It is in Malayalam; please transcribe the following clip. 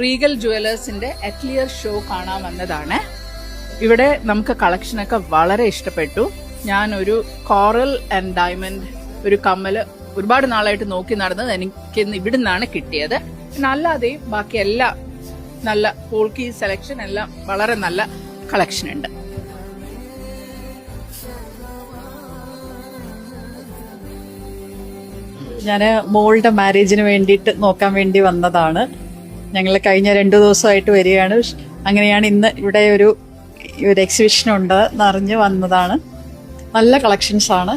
റീഗൽ ജുവലേഴ്സിന്റെ അറ്റ്ലിയർ ഷോ കാണാൻ വന്നതാണ്. ഇവിടെ നമുക്ക് കളക്ഷനൊക്കെ വളരെ ഇഷ്ടപ്പെട്ടു. ഞാൻ ഒരു കോറൽ ആൻഡ് ഡയമണ്ട് ഒരു കമ്മല് ഒരുപാട് നാളായിട്ട് നോക്കി നടന്നത് എനിക്ക് ഇവിടെ നിന്നാണ് കിട്ടിയത്. പിന്നെ അല്ലാതെയും ബാക്കി എല്ലാം നല്ല പോൾക്കി സെലക്ഷൻ എല്ലാം വളരെ നല്ല കളക്ഷൻ ഉണ്ട്. ഞാൻ മോളുടെ മാരേജിന് വേണ്ടിയിട്ട് നോക്കാൻ വേണ്ടി വന്നതാണ്. ഞങ്ങൾ കഴിഞ്ഞ 2 ദിവസമായിട്ട് വരികയാണ്. അങ്ങനെയാണ് ഇന്ന് ഇവിടെ ഒരു എക്സിബിഷൻ ഉണ്ട് എന്നറിഞ്ഞ് വന്നതാണ്. നല്ല കളക്ഷൻസ് ആണ്.